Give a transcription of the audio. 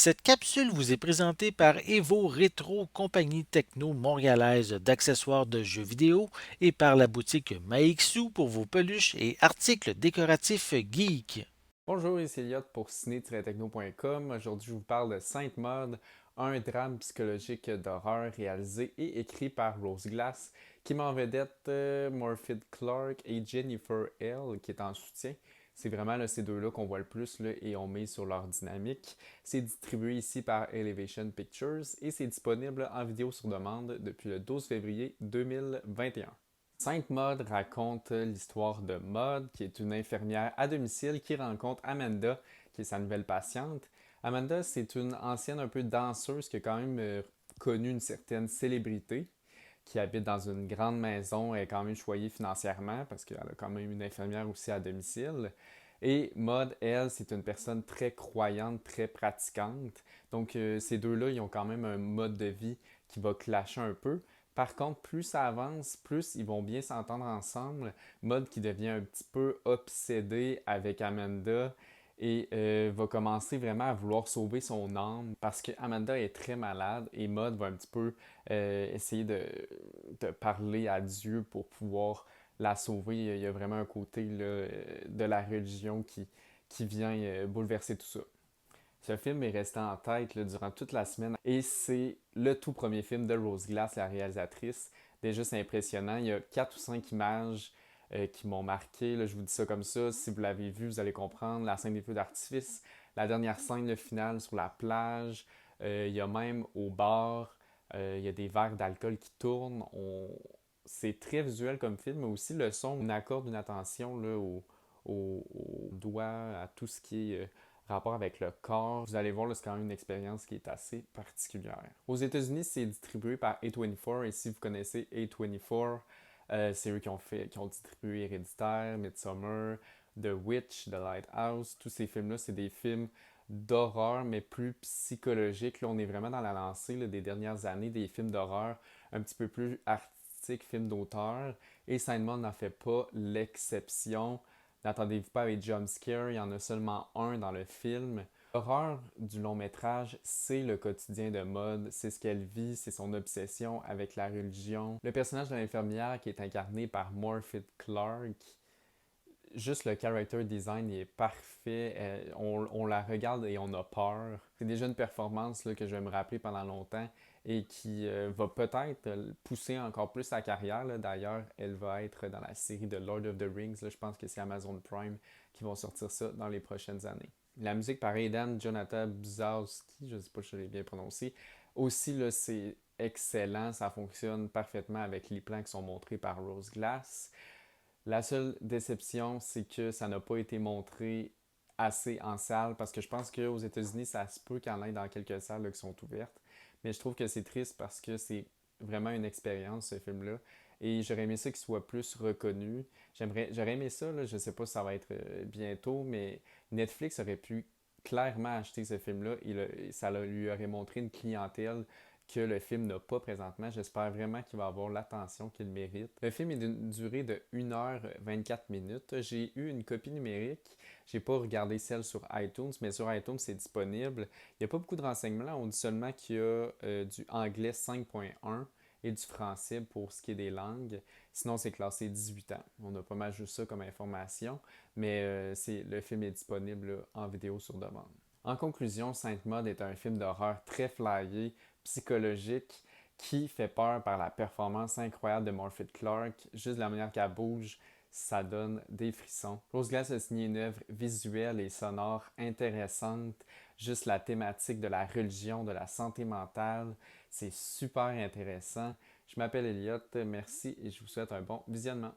Cette capsule vous est présentée par Evo Rétro, compagnie techno montréalaise d'accessoires de jeux vidéo, et par la boutique Maixu pour vos peluches et articles décoratifs geek. Bonjour, ici Elliot pour ciné-techno.com. Aujourd'hui, je vous parle de Sainte Mode, un drame psychologique d'horreur réalisé et écrit par Rose Glass, qui met en vedette Morphy Clark et Jennifer L, qui est en soutien. C'est vraiment là, ces deux-là qu'on voit le plus là, et on met sur leur dynamique. C'est distribué ici par Elevation Pictures et c'est disponible en vidéo sur demande depuis le 12 février 2021. Sainte Maud raconte l'histoire de Maud, qui est une infirmière à domicile qui rencontre Amanda, qui est sa nouvelle patiente. Amanda, c'est une ancienne un peu danseuse qui a quand même connu une certaine célébrité, qui habite dans une grande maison et est quand même choyée financièrement parce qu'elle a quand même une infirmière aussi à domicile. Et Maud, elle, c'est une personne très croyante, très pratiquante. Donc, ces deux-là, ils ont quand même un mode de vie qui va clasher un peu. Par contre, plus ça avance, plus ils vont bien s'entendre ensemble. Maud qui devient un petit peu obsédée avec Amanda et va commencer vraiment à vouloir sauver son âme parce que Amanda est très malade et Maud va un petit peu essayer de parler à Dieu pour pouvoir la sauver. Il y a vraiment un côté là, de la religion qui vient bouleverser tout ça. Ce film est resté en tête là, durant toute la semaine et c'est le tout premier film de Rose Glass, la réalisatrice. Déjà, c'est impressionnant. Il y a 4 ou 5 images qui m'ont marqué. Là, je vous dis ça comme ça. Si vous l'avez vu, vous allez comprendre. La scène des feux d'artifice, la dernière scène, le final sur la plage. Il y a même au bar, il y a des verres d'alcool qui tournent. C'est très visuel comme film, mais aussi le son. On accorde une attention là, aux doigts, à tout ce qui est rapport avec le corps. Vous allez voir, là, c'est quand même une expérience qui est assez particulière. Aux États-Unis, c'est distribué par A24 et si vous connaissez A24, c'est eux qui ont distribué Héréditaire, Midsommar, The Witch, The Lighthouse. Tous ces films-là, c'est des films d'horreur, mais plus psychologiques. Là, on est vraiment dans la lancée là, des dernières années des films d'horreur un petit peu plus artistiques, films d'auteur. Et Sandman n'en fait pas l'exception. N'attendez-vous pas avec jumpscare, il y en a seulement un dans le film. L'horreur du long métrage, c'est le quotidien de Maud, c'est ce qu'elle vit, c'est son obsession avec la religion. Le personnage de l'infirmière qui est incarné par Morphy Clark, juste le character design il est parfait. On la regarde et on a peur. C'est déjà une performance là, que je vais me rappeler pendant longtemps et qui va peut-être pousser encore plus sa carrière. Là. D'ailleurs, elle va être dans la série de Lord of the Rings. Là. Je pense que c'est Amazon Prime qui vont sortir ça dans les prochaines années. La musique par Aidan Jonathan Bzowski, je ne sais pas si je l'ai bien prononcé. Aussi, là, c'est excellent. Ça fonctionne parfaitement avec les plans qui sont montrés par Rose Glass. La seule déception, c'est que ça n'a pas été montré assez en salle parce que je pense qu'aux États-Unis, ça se peut qu'il y en ait dans quelques salles là, qui sont ouvertes. Mais je trouve que c'est triste parce que c'est vraiment une expérience, ce film-là. Et j'aurais aimé ça qu'il soit plus reconnu. J'aurais aimé ça, là, je sais pas si ça va être bientôt, mais Netflix aurait pu clairement acheter ce film-là et ça lui aurait montré une clientèle que le film n'a pas présentement. J'espère vraiment qu'il va avoir l'attention qu'il mérite. Le film est d'une durée de 1h24 minutes. J'ai eu une copie numérique. J'ai pas regardé celle sur iTunes, mais sur iTunes, c'est disponible. Il n'y a pas beaucoup de renseignements. On dit seulement qu'il y a du anglais 5.1 et du français pour ce qui est des langues. Sinon, c'est classé 18 ans. On a pas mal juste ça comme information, mais le film est disponible là, en vidéo sur demande. En conclusion, Sainte Maud est un film d'horreur très flyé, psychologique, qui fait peur par la performance incroyable de Morphy Clark. Juste la manière qu'elle bouge, ça donne des frissons. Rose Glass a signé une œuvre visuelle et sonore intéressante. Juste la thématique de la religion, de la santé mentale, c'est super intéressant. Je m'appelle Elliot, merci et je vous souhaite un bon visionnement.